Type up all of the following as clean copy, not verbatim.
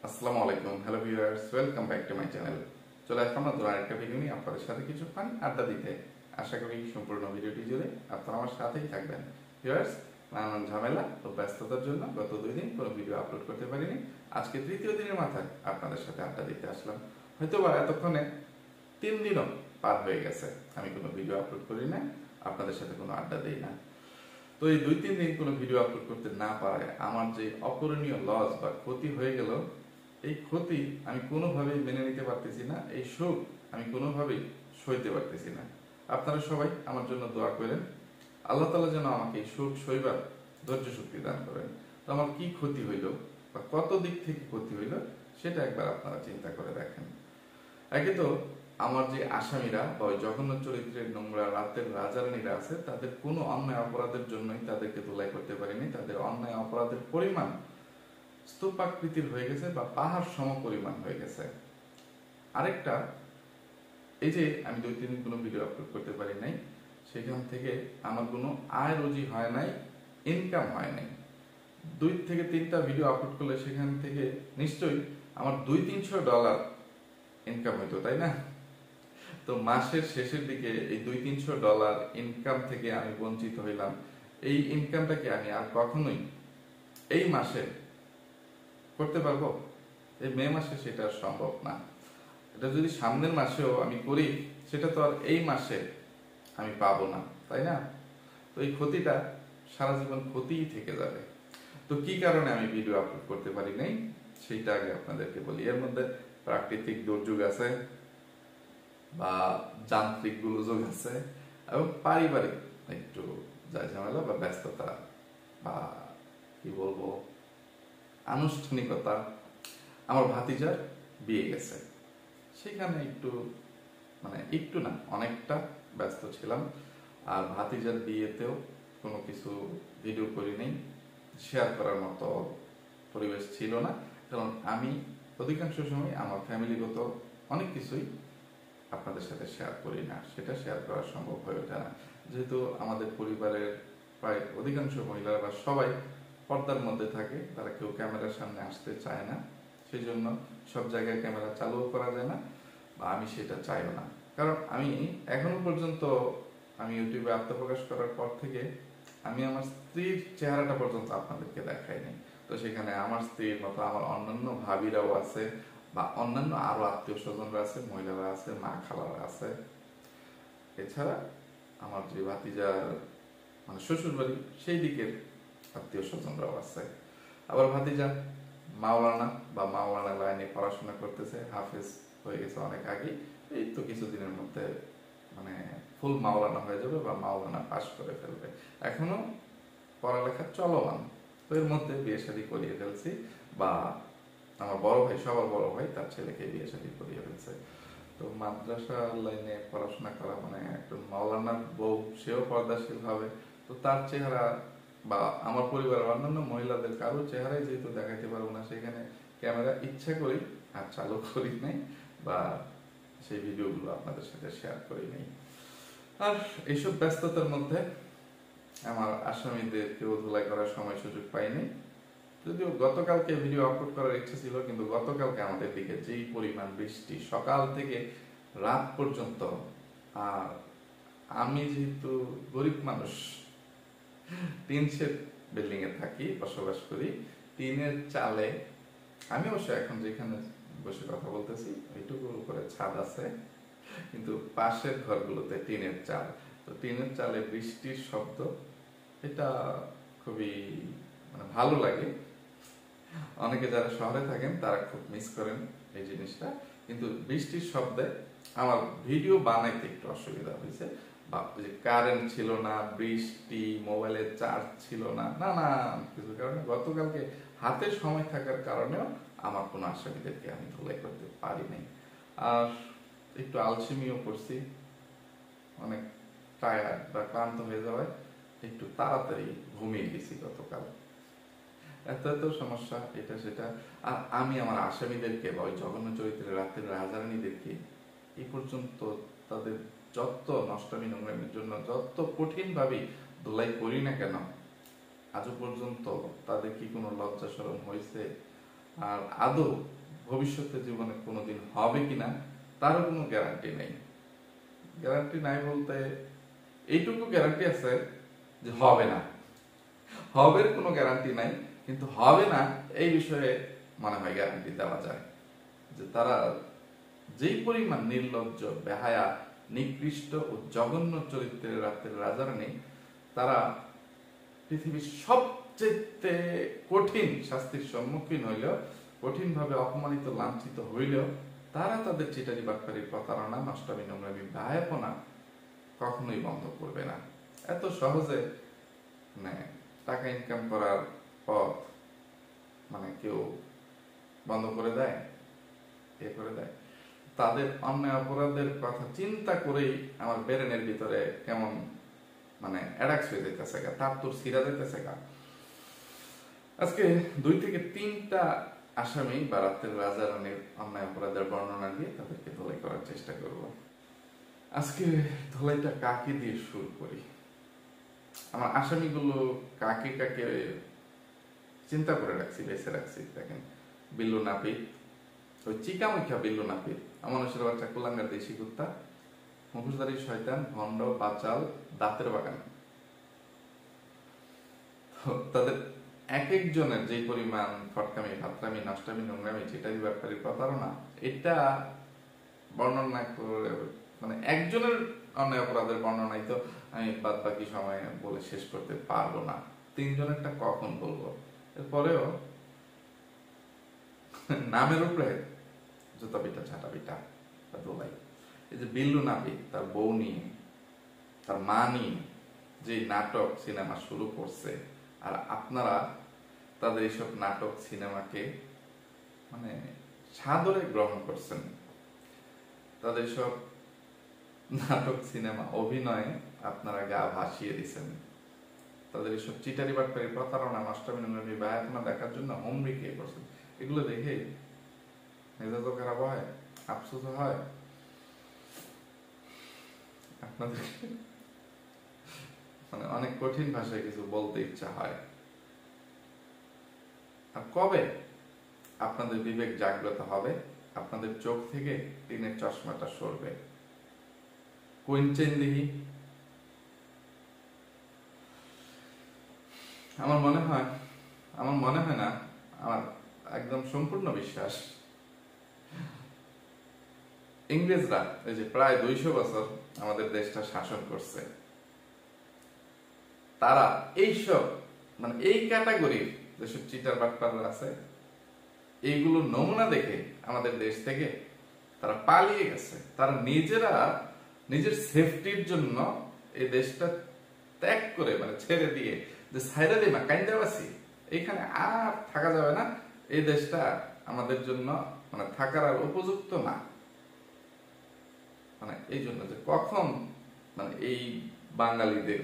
আসসালামু আলাইকুম, hello viewers, welcome back to my channel. চলে আসলাম নতুন আরেকটা ভিডিও নিয়ে আপনাদের সাথে কিছুক্ষণ আড্ডা দিতে। আশা করি সম্পূর্ণ ভিডিওটি জুড়ে আপনারা আমার সাথেই থাকবেন। ভিউয়ার্স, নানান ঝামেলা ও ব্যস্ততার জন্য গত 2 দিন কোনো ভিডিও আপলোড করতে পারিনি। আজকে তৃতীয় দিনের মাথায় আপনাদের সাথে আড্ডা দিতে আসলাম। হয়তোবা এতক্ষণে 3 দিনও পার হয়ে গেছে আমি কোনো ভিডিও আপলোড করি না, আপনাদের সাথে কোনো আড্ডা দিই না। তো এই 2-3 দিন কোনো ভিডিও আপলোড করতে না পারায় আমার যে অপূরণীয় লস বা ক্ষতি হয়ে গেল, এই ক্ষতি আমি কোনোভাবেই মেনে নিতে পারতেছি না, এই শোক আমি কোনোভাবেই সইতে পারতেছি না। আপনারা সবাই আমার জন্য দোয়া করেন, আল্লাহ তাআলা যেন আমাকে এই শোক সইবার ধৈর্য শক্তি দান করেন। তো আমার কি ক্ষতি হইল বা কত দিক থেকে ক্ষতি হইল সেটা একবার আপনারা চিন্তা করে দেখেন। একে তো আমার যে আসামিরা বা ওই জঘন্য চরিত্রের নোংরা রাতের রাজারানীরা আছে, তাদের কোনো অন্যায় অপরাধের জন্যই তাদেরকে ধুলাই করতে পারিনি। তাদের অন্যায় অপরাধের পরিমাণ স্তূপাকৃতির হয়ে গেছে বা পাহাড় সম পরিমাণ হয়ে গেছে। আরেকটা, এই যে আমি 2-3 দিন কোনো ভিডিও আপলোড করতে পারি নাই, সেখান থেকে আমার কোনো আয় রুজি হয় নাই, ইনকাম হয় নাই। 2 থেকে 3টা ভিডিও আপলোড করলে সেখান থেকে নিশ্চয়ই আমার $200-300 ইনকাম হইতো, তাই না? তো মাসের শেষের দিকে এই $200-300 ইনকাম থেকে আমি বঞ্চিত হইলাম। এই ইনকামটাকে আমি আর কখনোই এই মাসে করতে পারবো? এই মে মাসে সেটা সম্ভব না। এটা যদি সামনের মাসেও আমি করি, সেটা তো আর এই মাসে আমি পাবো না, তাই না? তো এই ক্ষতিটা সারা জীবন ক্ষতিই থেকে যাবে। তো কি কারণে আমি ভিডিও আপলোড করতে পারি নাই সেটা আগে আপনাদেরকে বলি। এর মধ্যে প্রাকৃতিক দুর্যোগ আছে বা যান্ত্রিক গোলযোগ আছে এবং পারিবারিক একটু ঝামেলা বা ব্যস্ততা বা কি বলবো আনুষ্ঠানিকতা। আমার ভাতিজার বিয়ে গেছে, সেখানে একটু একটু না অনেকটা ব্যস্ত ছিলাম। আর ভাতিজার বিয়েতেও কোনো কিছু ভিডিও করি নাই, শেয়ার করার মতো পরিবেশ ছিল না। কারণ আমি অধিকাংশ সময় আমার ফ্যামিলিগত অনেক কিছুই আপনাদের সাথে শেয়ার করি না, সেটা শেয়ার করা সম্ভব হয়ে ওঠে না। যেহেতু আমাদের পরিবারের প্রায় অধিকাংশ মহিলারা বা সবাই পর্দার মধ্যে থাকে, তারা কেউ ক্যামেরার সামনে আসতে চায় না, সেই জন্য সব জায়গায় ক্যামেরা চালুও করা যায় না, বা আমি সেটা চাইও না। কারণ আমি এখনো পর্যন্ত আমি ইউটিউবে আত্মপ্রকাশ করার পর থেকে আমি আমার স্ত্রীর চেহারাটা পর্যন্ত আপনাদেরকে দেখাইনি। তো সেখানে আমার স্ত্রীর মতো আমার অন্যান্য ভাবিরাও আছে বা অন্যান্য আরো আত্মীয় স্বজনরা আছে, মহিলারা আছে, মা খালারা আছে। এছাড়া আমার যে ভাতিজার শ্বশুর বাড়ি সেই দিকের আত্মীয় স্বজনরাও আছে। আবার ভাতিজা মাওলানা বা মাওলানা লাইনে পড়াশোনা করতেছে, হাফেজ হয়ে গেছে অনেক আগে। এই তো কিছুদিনের মধ্যে ফুল মাওলানা হয়ে যাবে বা মাওলানা পাশ করে ফেলবে। এখনো পড়ালেখা চলমান। তো এর মধ্যে বিয়ে শাদী করিয়ে ফেলছি, বা আমার বড় ভাই, সবার বড় ভাই, তার ছেলেকে বিয়ে শাদী করিয়ে ফেলছে। তো মাদ্রাসা লাইনে পড়াশোনা করা একজন মাওলানার বউ, সেও পর্দাশীল হবে। তো তার চেহারা বা আমার পরিবারের অন্যান্য মহিলাদের কারো চেহারাই যেহেতু দেখাইতে পারবো না, সেখানে ক্যামেরা ইচ্ছা করি আর চালু করি নাই বা সেই ভিডিওগুলো আপনাদের সাথে শেয়ার করি নাই। আর এইসব ব্যস্ততার মধ্যে আমার আসামিদের কেউ ধুলাই করার সময় সুযোগ পাইনি। যদিও গতকালকে ভিডিও আপলোড করার ইচ্ছা ছিল, কিন্তু গতকালকে আমাদের দিকে যেই পরিমাণ বৃষ্টি সকাল থেকে রাত পর্যন্ত, আর আমি যেহেতু গরিব মানুষ, টিন শেড বিল্ডিং এ থাকি, বসবাস করি, টিনের চালে, আমি অবশ্য এখন যেখানে বসে কথা বলতেছি ওইটুকুর উপরে ছাদ আছে, কিন্তু পাশের ঘরগুলোতে টিনের চাল। তো টিনের চালে বৃষ্টির শব্দ, এটা খুবই ভালো লাগে। অনেকে যারা শহরে থাকেন তারা খুব মিস করেন এই জিনিসটা। কিন্তু বৃষ্টির শব্দে আমার ভিডিও বানাইতে একটু অসুবিধা হয়েছে, বা কারেন্ট ছিল না, বৃষ্টি, মোবাইলের চার্জ ছিল না, নানান কিছু কারণে গতকালকে হাতে সময় থাকার কারণেও আমার কোনো আসামিদেরকে আমি ধুলাই করতে পারি নাই। আর একটু আলসেমিও করছি, অনেক টায়ার্ড বা ক্লান্ত হয়ে যাওয়ায় একটু তাড়াতাড়ি ঘুমিয়ে গেছি গতকাল। এত এত সমস্যা, এটা সেটা। আর আমি আমার আসামিদেরকে বা ওই জঘন্য চরিত্রের রাতের রাজারানীদেরকে এই পর্যন্ত তাদের যত নষ্টামি নোংরামির জন্য যত কঠিন ভাবে ধুলাই করি না কেন, আজও পর্যন্ত তাদের কি কোনো লজ্জা শরম হয়েছে আর আদৌ ভবিষ্যতে জীবনে কোনোদিন হবে কিনা তারও কোনো গ্যারান্টি নেই। গ্যারান্টি নাই বলতে এইটুকু গ্যারান্টি আছে যে হবে না, হবে কোনো গ্যারান্টি নাই, কিন্তু হবে না এই বিষয়ে মনে হয় গ্যারান্টি দেওয়া যায়। যে তারা যেই পরিমাণ নির্লজ্জ, বেহায়া, নিকৃষ্ট ও জঘন্য চরিত্রের রাতের রাজারানী, তারা পৃথিবীর সবচেয়ে কঠিন শাস্তির সম্মুখীন হইলেও, কঠিনভাবে অপমানিত লাঞ্ছিত হইলেও তারা তাদের চিটারি বাটপারি, প্রতারণা, নষ্টামি, নোংরামি, বেহায়াপনা কখনোই বন্ধ করবে না। এত সহজে মানে টাকা ইনকাম করার পথ মানে কেউ বন্ধ করে দেয়, এ করে দেয়? তাদের অন্যায় অপরাধের কথা চিন্তা করেই আমার ব্রেনের ভিতরে কেমন মানে অ্যাডাক্স হয়ে যেতেছে গা, তার তোর সিরা যেতেছে গা। আজকে 2 থেকে 3টা আসামি বা রাতের রাজা রানীর অন্যায় অপরাধের বর্ণনা দিয়ে তাদেরকে ধোলাই করার চেষ্টা করব। আজকে ধোলাইটা কাকে দিয়ে শুরু করি? আমার আসামিগুলো কাকে কাকে চিন্তা করে রাখছি, বেছে রাখছি। দেখেন, বিল্লু নাপিত, ওই চিকামুখা বিল্লু নাপিত, মানুষের বাচ্চা, কুলাঙ্গার দেশি কুত্তা, মুখোশধারী শয়তান, ভণ্ড, বাচাল, দাঁতের বাগান। তাদের এক একজনের যে পরিমাণ ফটকামি, ফাতরামি, নষ্টামি, নোংরামি, চিটারি ব্যাপারী, প্রতারণা, এটা বর্ণনা করে মানে একজনের অন্যায় অপরাধের বর্ণনাই তো আমি বাদ বাকি সময় বলে শেষ করতে পারবো না। 3 জনেরটা কখন বলবো? এরপরেও নামের উপরে জুতা পিটা, ছাটা পিটা বা দোলাই। এই যে বিল্লু নাপিত তার বউ নিয়ে, তার মা নিয়ে যে নাটক সিনেমা শুরু করছে, আর আপনারা তাদের এইসব নাটক সিনেমাকে মানে সাদরে গ্রহণ করছেন। তাদের সব নাটক সিনেমা অভিনয়ে আপনারা গা ভাসিয়ে দিচ্ছেন। তাদের এইসব চিটারি বাটপারি, প্রতারণা, নষ্টামি, নোংরামি, বেহায়াপনা দেখার জন্য হুমড়ি খেয়ে পড়ছেন। এগুলো দেখে মেজাজও খারাপ হয়, আফসোস হয়। আপনাদের মানে অনেক কঠিন ভাষায় কিছু বলতে ইচ্ছা হয়। আর কবে আপনাদের বিবেক জাগ্রত হবে, আপনাদের চোখ থেকে টিনের চশমাটা সরবে? কোয়েঞ্চেন দিহি। আমার মনে হয় না, আমার একদম সম্পূর্ণ বিশ্বাস, ইংরেজরা এই যে প্রায় 200 বছর আমাদের দেশটা শাসন করছে, তারা এইসব মানে এই ক্যাটাগরির যেসব চিটার বাটপার আছে, এইগুলো নমুনা দেখে আমাদের দেশ থেকে তারা পালিয়ে গেছে। তারা নিজেরা নিজের সেফটির জন্য এই দেশটা ত্যাগ করে মানে ছেড়ে দিয়ে, যে সাইরা দিমা কাইন্দাবাসি, এখানে আর থাকা যাবে না, এই দেশটা আমাদের জন্য মানে থাকার আর উপযুক্ত না। মানে এই জন্য যে কখন মানে এই বাঙালিদের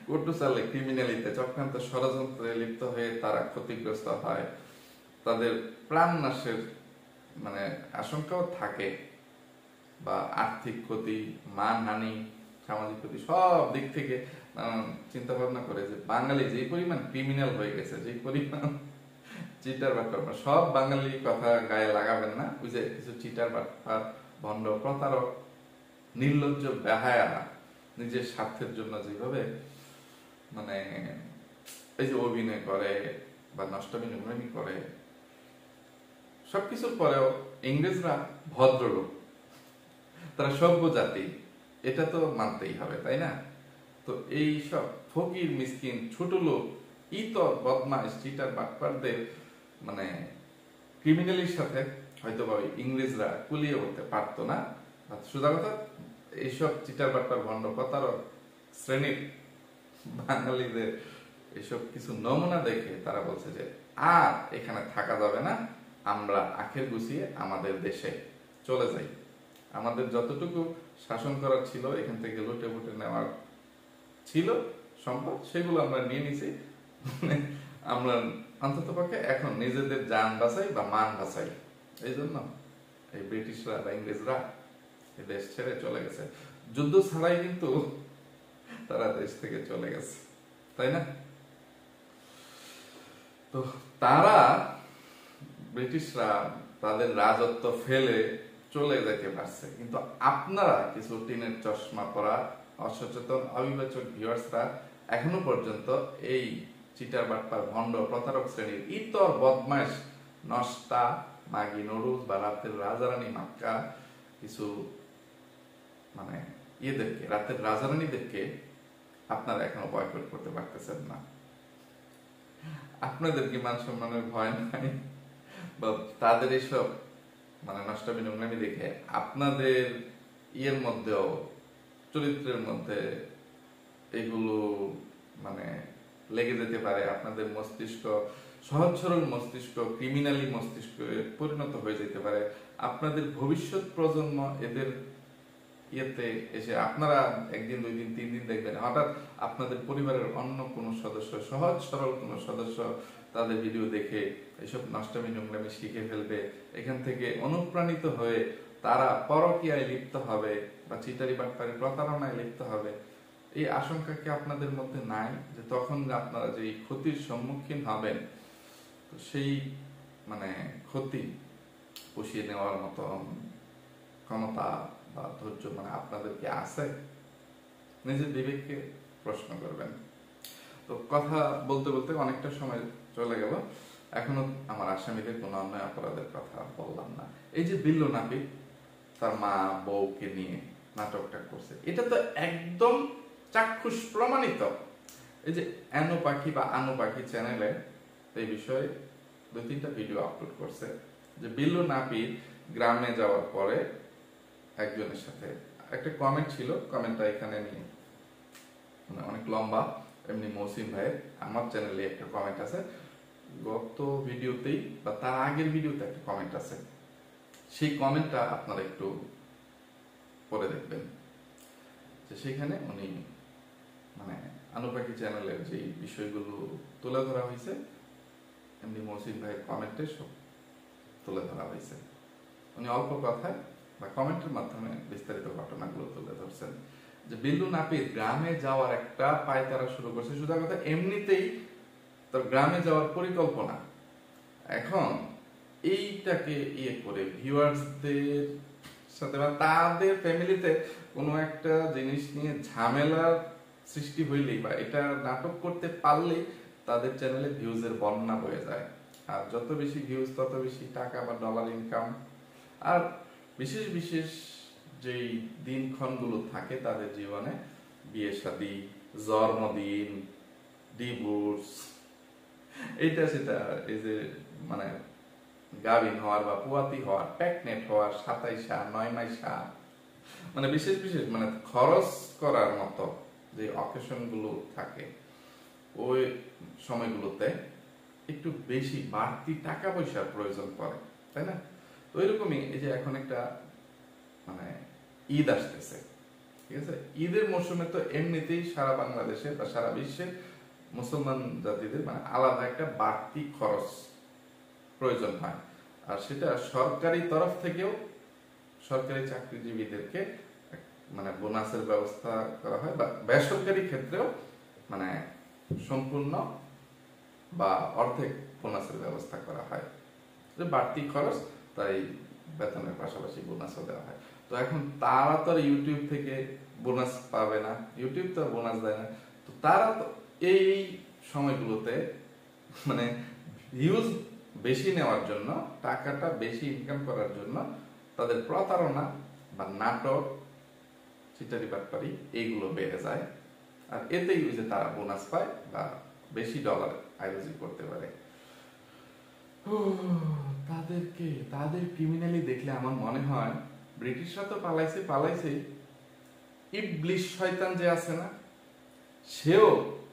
কটুচালে, ক্রিমিনালিতে, চক্রান্ত, ষড়যন্ত্রে লিপ্ত হয়ে তারা ক্ষতিগ্রস্ত হয়, তাদের প্রাণ নাশের মানে আশঙ্কাও থাকে, বা আর্থিক ক্ষতি, মানহানি, সামাজিক ক্ষতি, সব দিক থেকে চিন্তা ভাবনা করে যে বাঙালি যে পরিমাণ ক্রিমিনাল হয়ে গেছে, যে পরিমাণ চিটার বাটপার, সব বাঙালি কথা গায়ে লাগাবেন না। ওই যে কিছু চিটার বাটপার, ভণ্ড, প্রতারক, নির্লজ্জ, বেহায়া, নিজের স্বার্থের জন্য যেভাবে মানে এই যে অভিনয় করে বা নষ্টামি নোংরামি করে, সবকিছুর পরেও ইংরেজরা ভদ্রলোক, তারা সভ্য জাতি, এটা তো মানতেই হবে, তাই না? তো এই সব ফকির, মিসকিন, ছোট লোক, ইতর, বদমাইশ, চিটার বাটপারদের মানে ক্রিমিনালের সাথে হয়তো বা ইংরেজরা কুলিয়ে উঠতে পারতো না। সোজা কথা, এইসব চিটার বাটপার, ভণ্ড, প্রতারক শ্রেণীর বাঙালিদের এসব কিছু নমুনা দেখে তারা বলছে যে আর এখানে থাকা যাবে না, আমরা আখের গুছিয়ে আমাদের দেশে চলে যাই। আমাদের যতটুকু শাসন করার ছিল, এখান থেকে লুটে ফুটে নেওয়ার ছিল সম্পদ, সেগুলো আমরা নিয়ে নিছি। আমরা অন্তত পক্ষে এখন নিজেদের জান বাঁচাই বা মান বাঁচাই। এই জন্য এই ব্রিটিশরা বা ইংরেজরা এই দেশ ছেড়ে চলে গেছে। যুদ্ধ ছাড়াই কিন্তু তারা দেশ থেকে চলে গেছে, তাই না? তো তারা ব্রিটিশরা তাদের রাজত্ব ফেলে চলে যেতে পারছে, কিন্তু আপনারা কিছু টিনের চশমা পরা অসচেতন অবিবেচক ভিউয়ার্সরা এখনো পর্যন্ত এই চিটার বাটপার ভণ্ড প্রতারক শ্রেণীর ইতর বদমাশ নষ্টা মাগি নরুজ বা রাতের রাজারানী মাক্কা কিছু মানে রাতের রাজারানীদেরকে আপনারা এখনো বয়কট করতে পারতেছেন না। আপনাদের কি মান সম্মানের ভয় নাই? বা তাদের এইসব মানে নষ্টামি নোংরামি দেখে আপনাদের ইয়ের মধ্যেও চরিত্রের মধ্যে এগুলো মানে লেগে যেতে পারে, আপনাদের মস্তিষ্ক সহজ সরল মস্তিষ্ক ক্রিমিনালি মস্তিষ্কে পরিণত হয়ে যেতে পারে, আপনাদের ভবিষ্যৎ প্রজন্ম এদের ইয়েতে এসে আপনারা একদিন 2 দিন 3 দিন দেখবেন হঠাৎ আপনাদের পরিবারের অন্য কোনো সদস্য সহজ সরল কোনো সদস্য তাদের ভিডিও দেখে এসব নষ্টামি নোংরামি শিখে ফেলবে, এখান থেকে অনুপ্রাণিত হয়ে তারা পরকীয়ায় লিপ্ত হবে বা চিটারি বাটপারি প্রতারণায় লিপ্ত হবে। এই আশঙ্কা কি আপনাদের মধ্যে নাই যে তখন আপনারা যে ক্ষতির সম্মুখীন হবেন, তো সেই মানে ক্ষতি পুষিয়ে নেওয়ার মতো ক্ষমতা বা ধৈর্য মানে আপনাদের কি আছে? নিজের বিবেককে প্রশ্ন করবেন। তো কথা বলতে বলতে অনেকটা সময় চলে গেল, এখনো আমার আসামিদের কোনো অন্যায় অপরাধের কথা বললাম না। এই যে বিল্লু নাপিত তার মা বউকে নিয়ে নাটকটা করছে, এটা তো একদম চাক্ষুষ প্রমাণিত। এই যে অ্যানু পাখি বা আনু পাখি চ্যানেলে এই বিষয়ে 2-3টা ভিডিও আপলোড করছে যে বিল্লু নাপিত গ্রামে যাওয়ার পরে একজনের সাথে একটা কমেন্ট ছিল, কমেন্টটা এখানে নিয়ে মানে অনেক লম্বা, এমনি মৌসিম ভাইয়ের আমার চ্যানেলে একটা কমেন্ট আছে, গত ভিডিওতেই বা তার আগের ভিডিওতে একটা কমেন্ট আছে, সেই কমেন্টটা আপনারা একটু পড়ে দেখবেন। যে সেখানে উনি মানে আনুপাকি চ্যানেলের যে বিষয়গুলো তুলে ধরা হয়েছে এমনি মৌসিম ভাইয়ের কমেন্টে সব তুলে ধরা হয়েছে। উনি অল্প কথায় বা কমেন্টের মাধ্যমে বিস্তারিত ঘটনাগুলো তুলে ধরছেন যে বিল্লু নাপিত গ্রামে যাওয়ার একটা পায়তারা শুরু করছে। সোজা কথা, এমনিতেই তার গ্রামে যাওয়ার পরিকল্পনা, এখন এইটাকে ইয়ে করে ভিউয়ার্সদের সাথে বা তাদের ফ্যামিলিতে কোনো একটা জিনিস নিয়ে ঝামেলার সৃষ্টি হইলেই বা এটা নাটক করতে পারলেই তাদের চ্যানেলে ভিউজের বন্যা বয়ে যায়, আর যত বেশি ভিউজ তত বেশি টাকা বা ডলার ইনকাম। আর বিশেষ বিশেষ যেই দিনক্ষণগুলো থাকে তাদের জীবনে, বিয়ে শাদী, জন্মদিন, ডিভোর্স, এইটা সেটা, এই যে মানে গাভিন হওয়ার বা পুয়াতি হওয়ার, প্রেগনেন্ট হওয়ার, 27 9 মাসা, মানে বিশেষ বিশেষ মানে খরচ করার মতো যে অকেশন গুলো থাকে ওই সময়গুলোতে একটু বেশি বাড়তি টাকা পয়সার প্রয়োজন পড়ে, তাই না? তো এরকমই এই যে এখন একটা মানে ঈদ আসতেছে, ঠিক আছে, ঈদের মৌসুমে তো এমনিতেই সারা বাংলাদেশে বা সারা বিশ্বের মুসলমান জাতিদের মানে আলাদা একটা বাড়তি খরচ প্রয়োজন হয়, আর সেটা সরকারি তরফ থেকেও সরকারি চাকরিজীবীদেরকে মানে বোনাসের ব্যবস্থা করা হয়, বা বেসরকারি ক্ষেত্রেও মানে সম্পূর্ণ বা অর্ধেক বোনাসের ব্যবস্থা করা হয়। যে বাড়তি খরচ, তাই বেতনের পাশাপাশি বোনাসও দেওয়া হয়। তো এখন তারা তো ইউটিউব থেকে বোনাস পাবে না, ইউটিউব তো বোনাস দেয় না, তো তারা তো এই সময়গুলোতে মানে ভিউজ বেশি নেওয়ার জন্য, টাকাটা বেশি ইনকাম করার জন্য তাদের প্রতারণা বা নাটক, চিটারি বাটপারি এইগুলো বেড়ে যায়, আর এতেই ওই যে তারা বোনাস পায় বা বেশি ডলার আয়োজি করতে পারে। তাদের ক্রিমিনালি দেখলে আমার মনে হয় ব্রিটিশরা তো পালাইছে, ইবলিশ শয়তান যে আছে না, সেও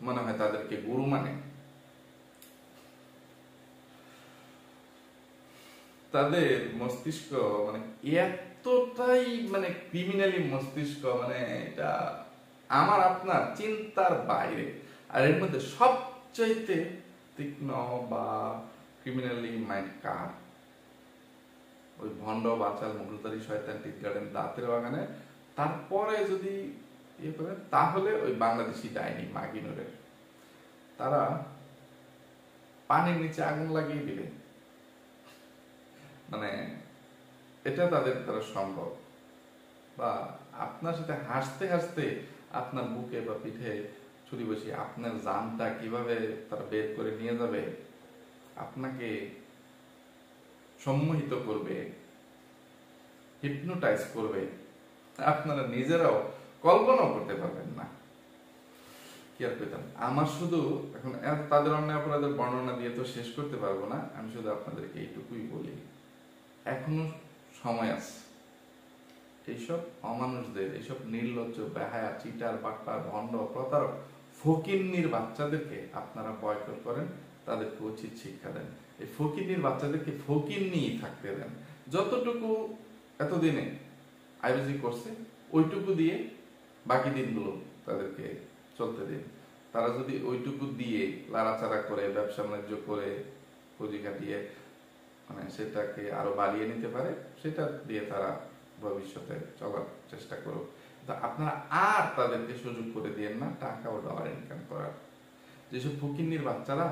মনে হয় তাদেরকে গুরু মানে। তাদের মস্তিষ্ক মানে এতটাই মানে ক্রিমিনালি মস্তিষ্ক, মানে এটা আমার আপনার চিন্তার বাইরে। আর এর মধ্যে সবচাইতে তীক্ষ্ণ বা ক্রিমিনালি মাইন্ড কার? ওই ভণ্ড বাচাল মুঘলতারি শয়তান টিট গার্ডেন দাঁতের বাগানে, তারপরে যদি ইয়ে করেন তাহলে ওই বাংলাদেশি ডাইনি মাগিনুরের, তারা পানির নিচে আগুন লাগিয়ে দিবে, মানে এটা তাদের দ্বারা সম্ভব, বা আপনার সাথে হাসতে হাসতে আপনার বুকে বা পিঠে ছুরি বসিয়ে আপনার জানটা কিভাবে তারা বের করে নিয়ে যাবে, আপনাকে সম্মোহিত করবে, হিপনোটাইজ করবে, আপনারা নিজেরাও কল্পনাও করতে পারবেন না। কি আর পেতাম, আমার শুধু এখন তাদের অন্যায় অপরাধের বর্ণনা দিয়ে তো শেষ করতে পারবো না, আমি শুধু আপনাদেরকে এইটুকুই বলি, এখনো সময় আছে এইসব অমানুষদের, এইসব নির্লজ্জ বেহায়া চিটার বাট্টা ভণ্ড প্রতারক ফকিন্নির বাচ্চাদেরকে আপনারা বয়কট করেন, তাদেরকে উচিত শিক্ষা দেন। এই ফকিন্নির বাচ্চাদেরকে ফকিন্নি থাকতে দেন, যতটুকু এতদিনে আয়োজি করছে ওইটুকু দিয়ে বাকি দিনগুলো তাদেরকে চলতে দিন। তারা যদি ওইটুকু দিয়ে লাড়াচাড়া করে ব্যবসা বাণিজ্য করে পুঁজি কাটিয়ে মানে সেটাকে আরো বাড়িয়ে নিতে পারে, সেটা দিয়ে তারা ভবিষ্যতে চলার চেষ্টা করুক। আপনারা আর তাদেরকে সুযোগ করে দিয়েন না টাকা ও ডলার ইনকাম করার। যেসব ফকিন্নির বাচ্চারা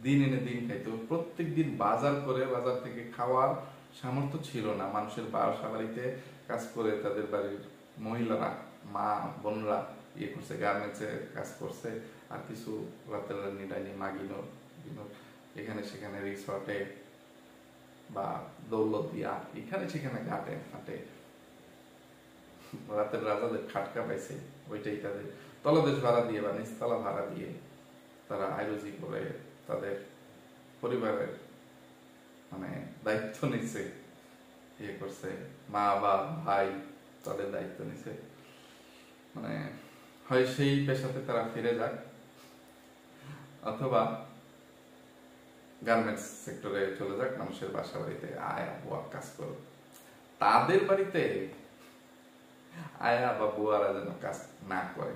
দিন এনে দিন খাইতো, প্রত্যেক দিন বাজার করে বাজার থেকে খাওয়ার সামর্থ্য ছিল না, মানুষের বাসা বাড়িতে কাজ করে তাদের বাড়ির মহিলারা মা বোনরা ইয়ে করছে, গার্মেন্টসে কাজ করছে, আর কিছু রাতের নিরানি মাগিনো এখানে সেখানে রিসর্টে বা দৌলতদিয়া এখানে সেখানে ঘাটে ঘাটে রাতের রাজাদের খাটকা পাইছে, ওইটাই তাদের তলদেশ ভাড়া দিয়ে বা নিচতলা ভাড়া দিয়ে তারা আয়োজি করে তাদের পরিবারের মানে দায়িত্ব নিচ্ছে, ইয়ে করছে, মা বা ভাই তাদের দায়িত্ব নিচ্ছে। মানে হয় সেই পেশাতে তারা ফিরে যাক, অথবা গার্মেন্টস সেক্টরে চলে যাক, মানুষের বাসা বাড়িতে আয়া বুয়া কাজ করো। তাদের বাড়িতে আয়া বা বুয়ারা যেন কাজ না করে,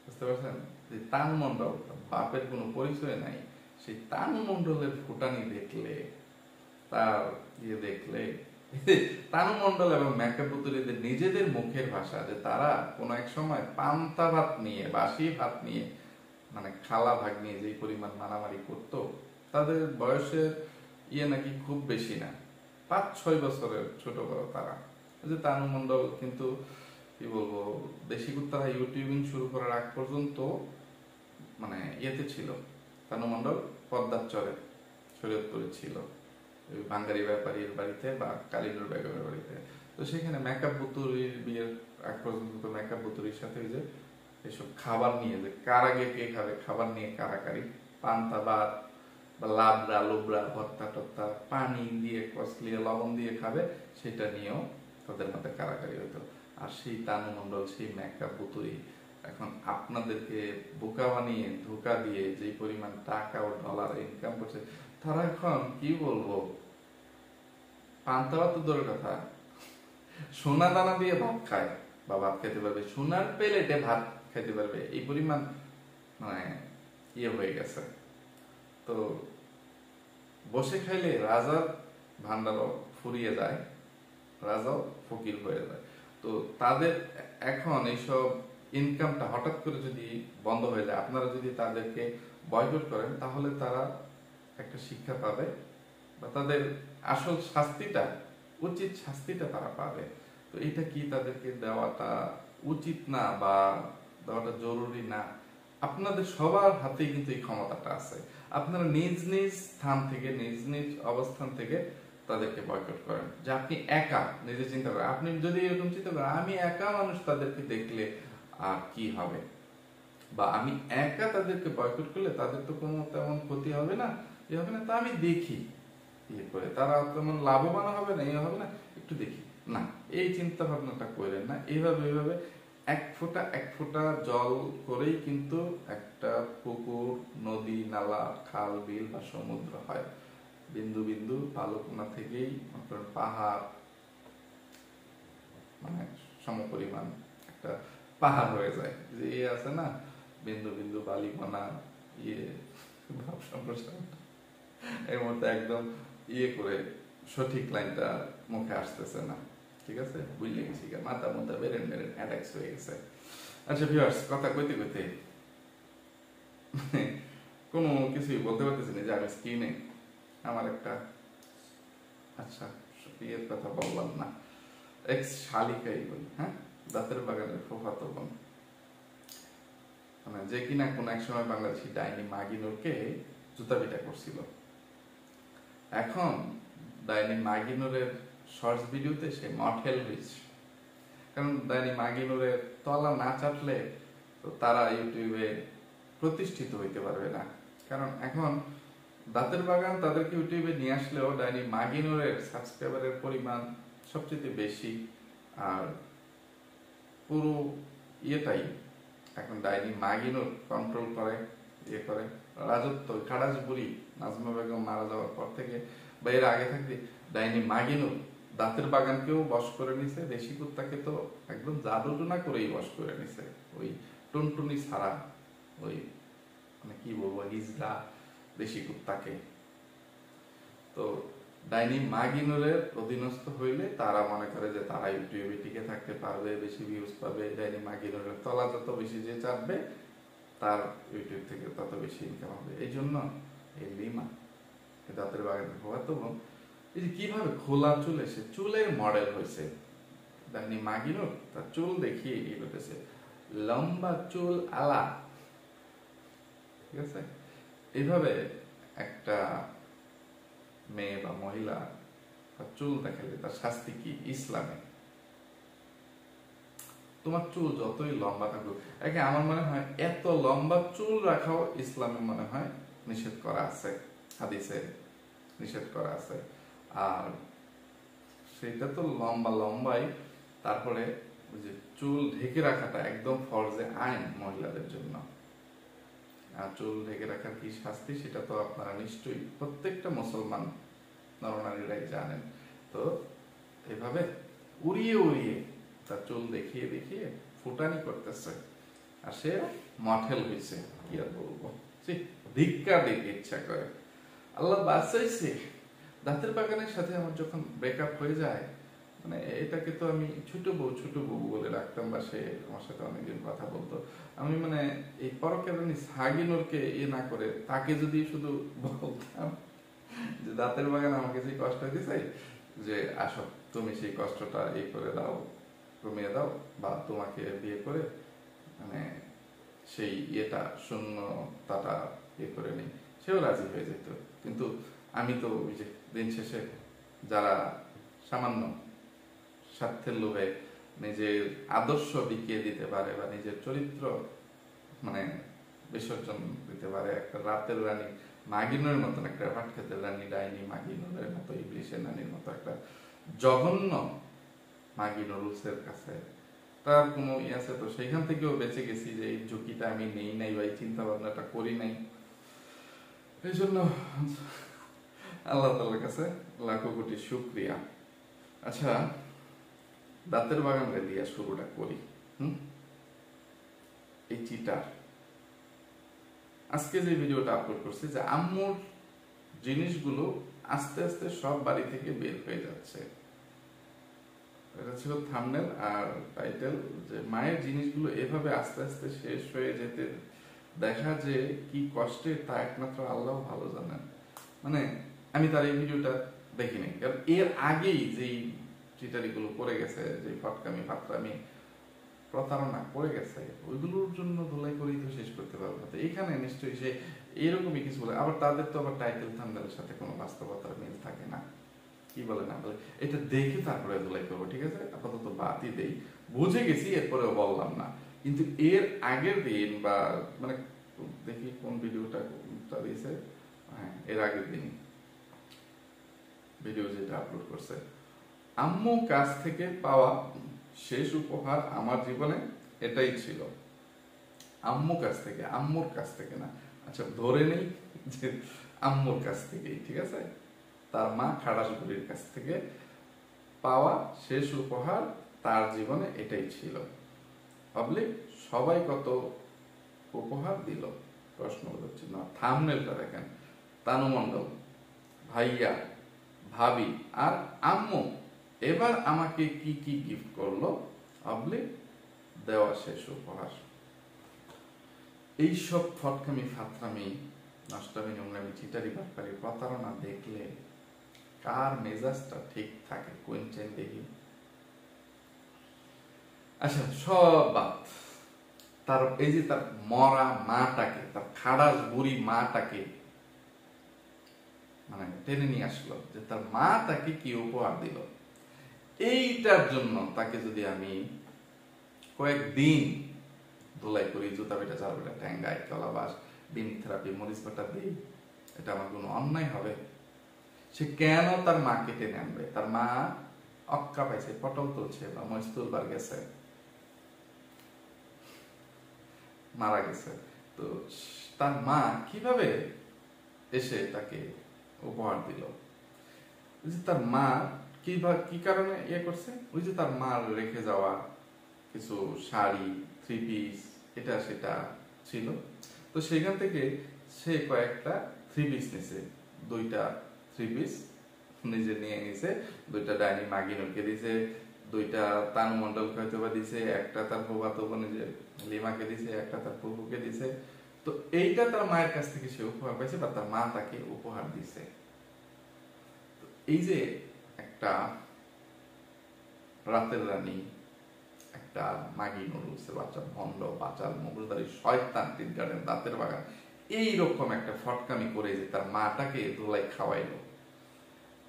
বুঝতে পারছেন? যে তানু মন্ডল বাপের কোনো পরিচয় নাই, সেই তানু মন্ডলের ফুটানি দেখলে, তার ইয়ে দেখলে, তানু মন্ডল এবং মেকআপ পুতুলিদের নিজেদের মুখের ভাষা যে তারা কোন এক সময় পান্তা ভাত নিয়ে বাসি ভাত নিয়ে মানে খালা ভাগ নিয়ে যে পরিমাণ মারামারি করত, তাদের বয়সের ইয়ে নাকি খুব বেশি না, 5-6 বছরের ছোট বড় তারা। যে তানু মন্ডল কিন্তু কি বলবো, দেশি কুত্তারা ইউটিউবিং শুরু করার আগ পর্যন্ত মানে ইয়েতে ছিল, তানু মন্ডল পদ্মার চরে শরীয়তপুরে ছিল, বাঙ্গারি ব্যাপারীর বাড়িতে বা কালিনুর বেগমের বাড়িতে। তো সেখানে মেকআপ বুতুরির বিয়ের আগ পর্যন্ত তো মেকআপ বুতুরির সাথে ওই যে এসব খাবার নিয়ে যে কার আগে কে খাবে খাবার নিয়ে কারাকারি, পান্তা ভাত বা লাবড়া লোবড়া ভর্তা টর্তা পানি দিয়ে কসলিয়ে লবণ দিয়ে খাবে, সেটা নিয়েও তাদের মধ্যে কারাকারি হতো। আর সেই তানু মন্ডল সেই মেকআপ বুতুরি এখন আপনাদেরকে বোকা বানিয়ে ধোকা দিয়ে যে পরিমাণ টাকা ও ডলার ইনকাম করছে, তারা এখন কি বলবো, পান্তা ভাত তো দূরের কথা, সোনা দানা দিয়ে ভাত খায় বা ভাত খেতে পারবে, সোনার প্লেটে ভাত খেতে পারবে, এই পরিমাণ মানে ইয়ে হয়ে গেছে। তো বসে খাইলে রাজার ভান্ডারও ফুরিয়ে যায়, রাজাও ফকির হয়ে যায়। তো তাদের এখন এইসব ইনকামটা হঠাৎ করে যদি বন্ধ হয়ে যায়, আপনারা যদি তাদেরকে বয়কট করেন, তাহলে তারা একটা শিক্ষা পাবে বা তাদের আসল শাস্তিটা, উচিত শাস্তিটা তারা পাবে। তো এটা কি তাদেরকে দেওয়াটা উচিত না বা দেওয়াটা জরুরি না? আপনাদের সবার হাতেই কিন্তু এই ক্ষমতাটা আছে, আপনারা নিজ নিজ স্থান থেকে নিজ নিজ অবস্থান থেকে তাদেরকে বয়কট করেন। যে আপনি একা নিজে চিন্তা করেন, আপনি যদি এরকম চিন্তা করেন আমি একা মানুষ তাদেরকে দেখলে আর কি হবে, বা আমি একা তাদেরকে বয়কট করলে তাদের তো কোনো তেমন ক্ষতি হবে না, এ হবে না, তা আমি দেখি ইয়ে করে, তারা তেমন লাভবান হবে না, ইয়ে হবে না, একটু দেখি না, এই চিন্তা ভাবনাটা করেন না। এইভাবে এইভাবে এক ফোঁটা এক ফোঁটা জল করেই কিন্তু একটা পুকুর, নদী, নালা, খাল, বিল বা সমুদ্র হয়। বিন্দু বিন্দু বালুকণা থেকেই আপনার পাহাড় মানে সমপরিমাণ একটা পাহাড় হয়ে যায়। যে ইয়ে আছে না, বিন্দু বিন্দু বালিকণা ইয়ে ভাব সম্প্রসারণ, এর মধ্যে একদম ইয়ে করে সঠিক লাইনটা মুখে আসতেছে না, ঠিক আছে, বুঝলে গেছি, মাথা মধ্যে বেরেন বেরেন অ্যাটাক্স হয়ে গেছে। আচ্ছা ভিউয়ার্স, কথা কইতে কইতে কোনো কিছুই বলতে পারতেছি না, যে আমি স্ক্রিনে আমার একটা আচ্ছা, বিয়ের কথা বললাম না, এক্স শালিকাই বলি, হ্যাঁ, দাঁতের বাগানের ফুফাতো বোন, মানে যে কিনা কোন এক সময় বাংলাদেশি ডাইনি মাগিনুরকে জুতা পিটা করছিল। এখন ডাইনি মাগিনুরের শর্টস ভিডিওতে সে মডেল হয়েছে। কারণ ডাইনি মাগিনুরের তলা না চাটলে তো তারা ইউটিউবে প্রতিষ্ঠিত হইতে পারবে না। কারণ এখন দাঁতের বাগান তাদেরকে ইউটিউবে নিয়ে আসলেও ডাইনি মাগিনুরের সাবস্ক্রাইবারের পরিমাণ সবচেয়ে বেশি, আর পুরো ইয়েটাই এখন ডাইনি মাগিনুর কন্ট্রোল করে, ইয়ে করে, রাজত্ব। খাড়াস বুড়ি নাজমা বেগম মারা যাওয়ার পর থেকে বা এর আগে থাকতে ডাইনি মাগিনুর দাঁতের বাগানকেও বশ করে নিছে, দেশি কুত্তাকে তো একদম জাদুটুনা করেই বশ করে নিছে, ওই টুনটুনি ছাড়া, ওই মানে কি বলবো হিজড়া দেশি কুত্তাকে। তো ডাইনি মাগিনুরের অধীনস্থ হইলে তারা মনে করে যে তারা ইউটিউবে টিকে থাকতে পারবে, বেশি ভিউজ পাবে। ডাইনি মাগিনুরের তলা যত বেশি যে চাপবে তার ইউটিউব থেকে তত বেশি ইনকাম হবে। এই জন্য এই লিমা দাঁতের বাগানের হওয়াতো এই যে কিভাবে খোলা চুলে সে চুলের মডেল হয়েছে। ডাইনি মাগিনুর তার চুল দেখিয়ে এগিয়ে করতেছে, লম্বা চুল আলা, ঠিক আছে। এইভাবে একটা মেয়ে বা মহিলা তার চুল দেখালে তার শাস্তি কি ইসলামে? তোমার চুল যতই লম্বা থাকুক, একে আমার মনে হয় এত লম্বা চুল রাখাও ইসলামে মনে হয় নিষেধ করা আছে, হাদিসে নিষেধ করা আছে। আর সেটা তো লম্বা লম্বাই, তারপরে ওই যে চুল ঢেকে রাখাটা একদম ফরজে আইন মহিলাদের জন্য। আর চুল ঢেকে রাখার কি শাস্তি সেটা তো আপনারা নিশ্চয়ই প্রত্যেকটা মুসলমান নরনারীরাই জানেন। তো এভাবে উড়িয়ে উড়িয়ে তার চুল দেখিয়ে দেখিয়ে ফুটানি করতেছে, আর সে মঠেল হয়েছে, কি আর বলবো, ধিক্কার দিতে ইচ্ছা করে। আল্লাহ বাঁচাইছে। দাঁতের বাগানের সাথে আমার যখন ব্রেকআপ হয়ে যায়, মানে এটাকে তো আমি ছোট বউ বলে রাখতাম, বা সে আমার সাথে অনেকদিন কথা বলতো। আমি মানে এই পরকেরানি সাগিনুরকে না করে তাকে যদি শুধু বলতাম যে দাঁতের বাগান আমাকে যে কষ্ট দিছে, যে আসো তুমি সেই কষ্টটা করে দাও, কমিয়ে দাও, বা তোমাকে বিয়ে করে মানে সেই শূন্যতাটা করে নেই, সেও রাজি হয়ে যেত। কিন্তু আমি তো ওই যে দিন শেষে যারা সামান্য স্বার্থের লোভে নিজের আদর্শ বিকিয়ে দিতে পারে বা নিজের চরিত্র মানে বিসর্জন দিতে পারে, একটা রাতের রানী মাগিনুরের মতন, একটা ভাটখেতের রানী ডাইনি মাগিনুরের মতো, ইবলিশের রানীর মতো একটা জঘন্য মাগিনুরুসের কাছে তার কোনো আছে, তো সেইখান থেকেও বেঁচে গেছি যে এই ঝুঁকিটা আমি নেই নাই বা এই চিন্তা ভাবনাটা করি নাই। এই জন্য আল্লাহ তাআলার কাছে লাখো কোটি শুকরিয়া। আচ্ছা, দাঁতের বাগানটা দিয়ে শুরুটা করি। এই চিটার আজকে যে ভিডিওটা আপলোড করছি, যে আম্মুর জিনিসগুলো আস্তে আস্তে সব বাড়ি থেকে বের হয়ে যাচ্ছে, এটা ছিল থাম্বনেল আর টাইটেল, যে মায়ের জিনিসগুলো এভাবে আস্তে আস্তে শেষ হয়ে যেতে দেখা যে কি কষ্টে তা একমাত্র আল্লাহ ভালো জানেন। মানে আমি তার এই ভিডিওটা দেখিনি, কারণ এর আগেই যেই চিটারিগুলো করে গেছে, যে ফটকামি ফাতরামি প্রতারণা করে গেছে, ওইগুলোর জন্য ধুলাই করেই তো শেষ করতে পারবো। তো এখানে নিশ্চয়ই সে এরকমই কিছু বলে, আবার তাদের তো আবার টাইটেল থাম্বনেলের সাথে কোনো বাস্তবতার মিল থাকে না, কি বলে না বলে, এটা দেখে তারপরে ধুলাই করবো, ঠিক আছে। আপাতত বাদই দেই, বুঝে গেছি, এরপরেও বললাম না। কিন্তু এর আগের দিন বা মানে দেখি কোন ভিডিওটা দিয়েছে, হ্যাঁ এর আগের দিন ভিডিও যেটা আপলোড করছে, আম্মু কাছ থেকে পাওয়া শেষ উপহার আমার জীবনে এটাই ছিল। আম্মুর কাছ থেকে না, আচ্ছা ধরে নেই যে আম্মুর কাছ থেকেই, ঠিক আছে। তার মা খাড়াস বুড়ির কাছ থেকে পাওয়া শেষ উপহার তার জীবনে এটাই ছিল। পাবলিক সবাই কত উপহার দিল, প্রশ্ন হচ্ছে না। থাম্বনেলটা দেখেন, তানু মণ্ডল, ভাইয়া, ভাবি আর আম্মু এবার আমাকে কি কি গিফট করলো, পাবলিক দেওয়া শেষ উপহার। এইসব ফটকামি ফাতরামি নষ্টামি নোংরামি চিটারি বাটপারি প্রতারণা দেখলে কার মেজাজটা ঠিক থাকে কোয়েঞ্চেন দেখি। আচ্ছা সব বাদ, তার এই যে তার মরা মাটাকে, তার খাড়াস বুড়ি মাটাকে মানে টেনে নিয়ে আসলো, যে তার মা তাকে কি উপহার দিল, এইটার জন্য তাকে যদি আমি কয়েকদিন ধুলাই করি, জুতা পেটা চার পেটা ট্যাঙ্গাই কলাবাস ডিম থেরাপি মরিচ বাটা দিই, এটা আমার কোনো অন্যায় হবে? সে কেন তার মাকে টেনে আনবে? তার মা অক্কা পাইছে, পটল তুলছে বা মরিচ তুলবার গেছে, মারা গেছে, তো তার মা কিভাবে এসে তাকে উপহার দিল? তার মা কি কারণে ইয়ে করছে, ওই যে তার মা রেখে যাওয়া কিছু শাড়ি, থ্রি পিস, এটা সেটা ছিল, তো সেখান থেকে সে কয়েকটা থ্রি পিস নিছে, দুইটা থ্রি পিস নিজে নিয়ে নিছে, দুইটা ডাইনি মাগিনুকে দিছে, দুইটা তানু মন্ডলকে হয়তো বা দিছে, একটা তার ফুফাতো নিজে লিমাকে দিছে, একটা তার ফুফুকে দিছে, তো এইটা তার মায়ের কাছ থেকে সে উপহার পাইছে বা তার মা তাকে উপহার দিছে। এই যে একটা রাতের রানী, একটা মাগি নুরুলসে বাচ্চা, ভণ্ড বাচাল মুগুরদারি শয়তান, টিন গার্ডেন দাঁতের বাগান, এইরকম একটা ফটকামি করে যে তার মাটাকে ধুলাই খাওয়াইলো।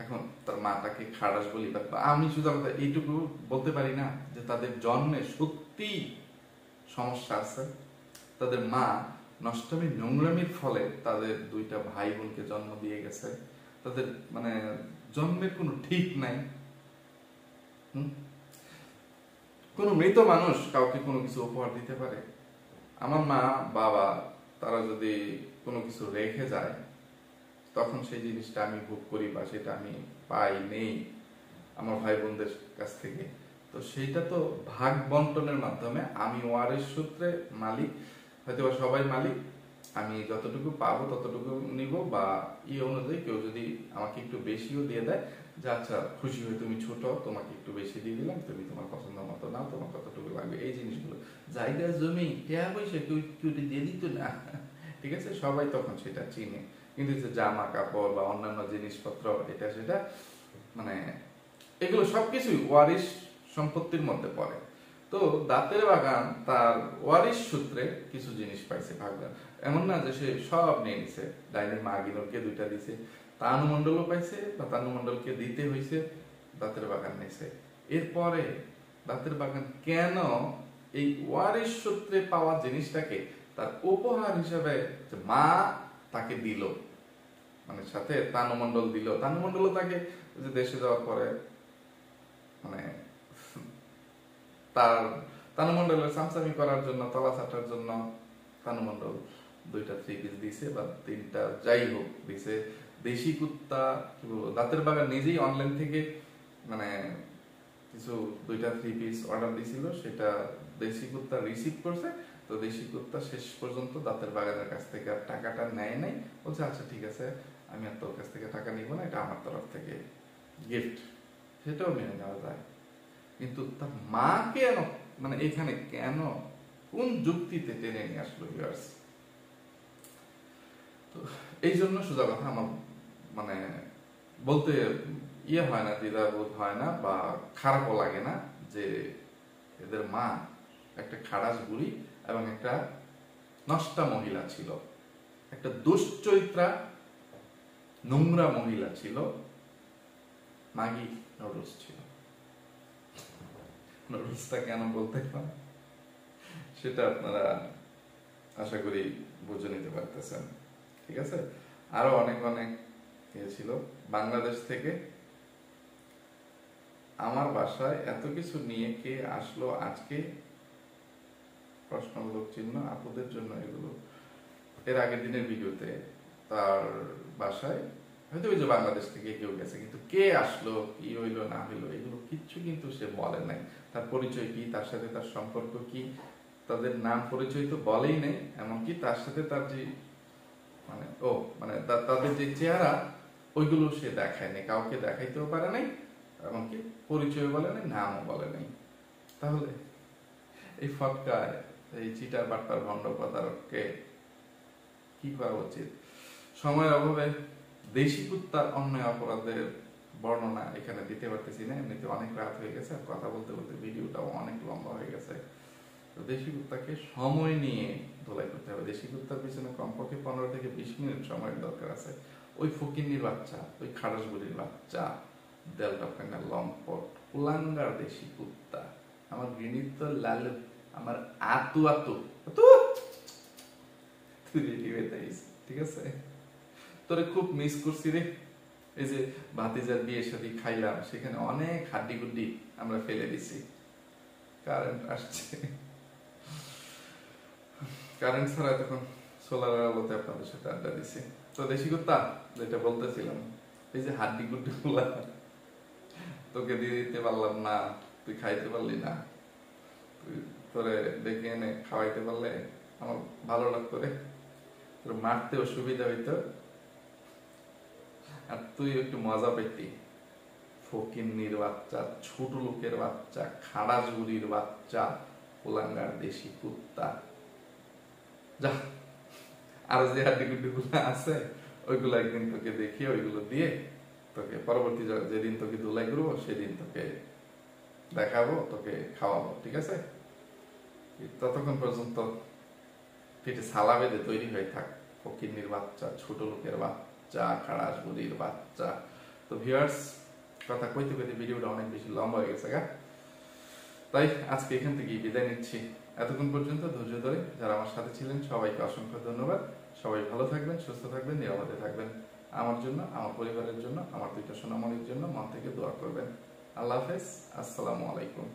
এখন তার মাটাকে খারাস বলি, আমি শুধু এইটুকু বলতে পারি না যে তাদের জন্মে সত্যি সমস্যা আছে, তাদের মা নষ্টমী নোংরামির ফলে তাদের দুইটা ভাই বোনকে জন্ম দিয়ে গেছে, তাদের মানে জন্মের কোনো ঠিক নাই। কোন মৃত মানুষ কাউকে কোনো কিছু উপহার দিতে পারে? আমার মা বাবা তারা যদি কোনো কিছু রেখে যায়, তখন সেই জিনিসটা আমি ভোগ করি বা সেটা আমি পাই নেই আমার ভাই বোনদের কাছ থেকে, তো সেইটা তো ভাগ বন্টনের মাধ্যমে আমি ওয়ারিশ সূত্রে মালিক, হয়তো সবাই মালিক, আমি যতটুকু পাবো ততটুকু নিব, বা অনুযায়ী কেউ যদি আমাকে একটু বেশিও দিয়ে দেয়, যে আচ্ছা খুশি হয়ে তুমি ছোট, তোমাকে একটু বেশি দিয়ে দিলাম, তুমি তোমার পছন্দ মতো নাও, তোমার কতটুকু লাগবে, এই জিনিসগুলো জায়গা জমি টাকা পয়সা কেউ দিয়ে দিত না, ঠিক আছে, সবাই তখন সেটা চিনে। কিন্তু যে জামা কাপড় বা অন্যান্য জিনিসপত্র এটা সেটা মানে এগুলো সবকিছুই ওয়ারিশ সম্পত্তির মধ্যে পড়ে। তো দাঁতের বাগান তার ওয়ারিশ সূত্রে কিছু জিনিস পাইছে ভাগদান, এমন না যে সে সব নিয়ে নিছে, ডাইনের মাগিনোকে দুইটা দিছে, তানু মন্ডলও পাইছে বা তানু মন্ডলকে দিতে হয়েছে, দাঁতের বাগান নিছে। এরপরে দাঁতের বাগান কেন এই ওয়ারিশ সূত্রে পাওয়া জিনিসটাকে তার উপহার হিসেবে মা তাকে দিল, মানে সাথে তানু মন্ডল দিল, তানু মন্ডলও তাকে যে দেশে যাওয়ার পরে মানে তার তানু মন্ডলের সামসামি করার জন্য, তলা ছাটার জন্য তানু মন্ডল দুইটা থ্রি পিস দিছে বা তিনটা যাই হোক দিছে। দেশি কুত্তা কি বলবো, দাঁতের বাগান নিজেই অনলাইন থেকে মানে কিছু দুইটা থ্রি পিস অর্ডার দিছিল, সেটা দেশি কুত্তা রিসিভ করছে, তো দেশি কুত্তা শেষ পর্যন্ত দাঁতের বাগানের কাছ থেকে আর টাকাটা নেয় নাই, বলছে আচ্ছা ঠিক আছে আমি আর তোর কাছ থেকে টাকা নিব না, এটা আমার তরফ থেকে গিফট, সেটাও মেনে নেওয়া যায়। কিন্তু তার মা কেন মানে এখানে কেন কোন যুক্তিতে টেনে নিয়ে আসলো ভিউয়ার্স? তো এই জন্য সোজা কথা আমার মানে বলতে ইয়ে হয় না, দ্বিধাবোধ হয় না বা খারাপও লাগে না যে এদের মা একটা খারাস বুড়ি এবং একটা নষ্টা মহিলা ছিল, একটা দুশ্চরিত্রা নোংরা মহিলা ছিল, মাগি নুডলস ছিল। নুডলসটা কেন বলতে পারেন সেটা আপনারা আশা করি বুঝে নিতে পারতেছেন, ঠিক আছে। আরো অনেক অনেক ছিল। বাংলাদেশ থেকে আমার বাসায় এত কিছু নিয়ে কে আসলো আজকে, প্রশ্নবোধক চিহ্ন, আপুদের জন্য এগুলো। এর আগের দিনের ভিডিওতে তার বাসায় হয়তো ওই যে বাংলাদেশ থেকে কেউ গেছে, কিন্তু কে আসলো, কি হইলো না হইলো এগুলো কিচ্ছু কিন্তু সে বলে নাই। তার পরিচয় কি, তার সাথে তার সম্পর্ক কি, তাদের নাম পরিচয় তো বলেই নাই, এমনকি তার সাথে তার যে মানে তাদের যে চেহারা ওইগুলো সে দেখায়নি, কাউকে দেখাইতেও পারে নাই, এমনকি পরিচয় বলে নাই, নামও বলে নাই। তাহলে এই ফটকায় এই চিটার বাট্টার ভণ্ড প্রতারককে কি করা উচিত? সময়ের অভাবে দেশি কুত্তার অন্যায় অপরাধের বর্ণনা এখানে দিতে পারতেছি না, এমনিতে অনেক রাত হয়ে গেছে আর কথা বলতে বলতে ভিডিওটাও অনেক লম্বা হয়ে গেছে। তো দেশি কুত্তাকে সময় নিয়ে ধোলাই করতে হবে। দেশি কুত্তার পিছনে কমপক্ষে 15 থেকে 20 মিনিট সময়ের দরকার আছে। ওই ফকিন্নির বাচ্চা, ওই খারসবুড়ির বাচ্চা, দেলটপকাঙ্গা লম্পট কুলাঙ্গার দেশি কুত্তা, আমার গৃহীত লাল, আমার আতু আতু তুই রেডি হয়ে যাইস, ঠিক আছে? তোরে খুব মিস করছি রে। এই যে ভাতিজার বিয়ের সাথে খাইলাম, সেখানে অনেক হাড্ডি গুড্ডি আমরা ফেলে দিছি। কারেন্ট আসছে, কারেন্ট ছাড়া তখন সোলারের আলোতে আপনাদের সাথে আড্ডা দিছি। তো দেশি কুত্তা, যেটা বলতেছিলাম, এই যে হাড্ডি গুড্ডি গুলা তোকে দিয়ে দিতে পারলাম না, তুই খাইতে পারলি না, তুই তোরে ডেকে এনে খাওয়াইতে পারলে আমার ভালো লাগতো রে, তোর মারতেও সুবিধা হইতো আর তুই একটু মজা পেতি। ফকিন্নির বাচ্চা, ছোট লোকের বাচ্চা, খাড়াজুড়ির বাচ্চা, কুলাঙ্গার দেশি কুত্তা। যা, আরো যে হাড্ডি গুড্ডি গুলো আছে ওইগুলো একদিন তোকে দেখিয়ে ওইগুলো দিয়ে তোকে পরবর্তী যেদিন তোকে ধুলাই করবো সেদিন তোকে দেখাবো, তোকে খাওয়াবো, ঠিক আছে? ততক্ষণ পর্যন্ত পেটে সালা বেঁধে তৈরি হয়ে থাক, ফকিন্নির বাচ্চা, ছোট লোকের বাচ্চা, খাড়াসবুড়ির বাচ্চা। তো ভিউয়ার্স, কথা কইতে কইতে ভিডিওটা অনেক বেশি লম্বা হয়ে গেছে গা, তাই আজকে এখান থেকে বিদায় নিচ্ছি। এতক্ষণ পর্যন্ত ধৈর্য ধরে যারা আমার সাথে ছিলেন সবাইকে অসংখ্য ধন্যবাদ। সবাই ভালো থাকবেন, সুস্থ থাকবেন, নিরাপদে থাকবেন। আমার জন্য, আমার পরিবারের জন্য, আমার দুইটা সোনামণির জন্য মন থেকে দোয়া করবেন। আল্লাহ হাফেজ, আসসালামু আলাইকুম।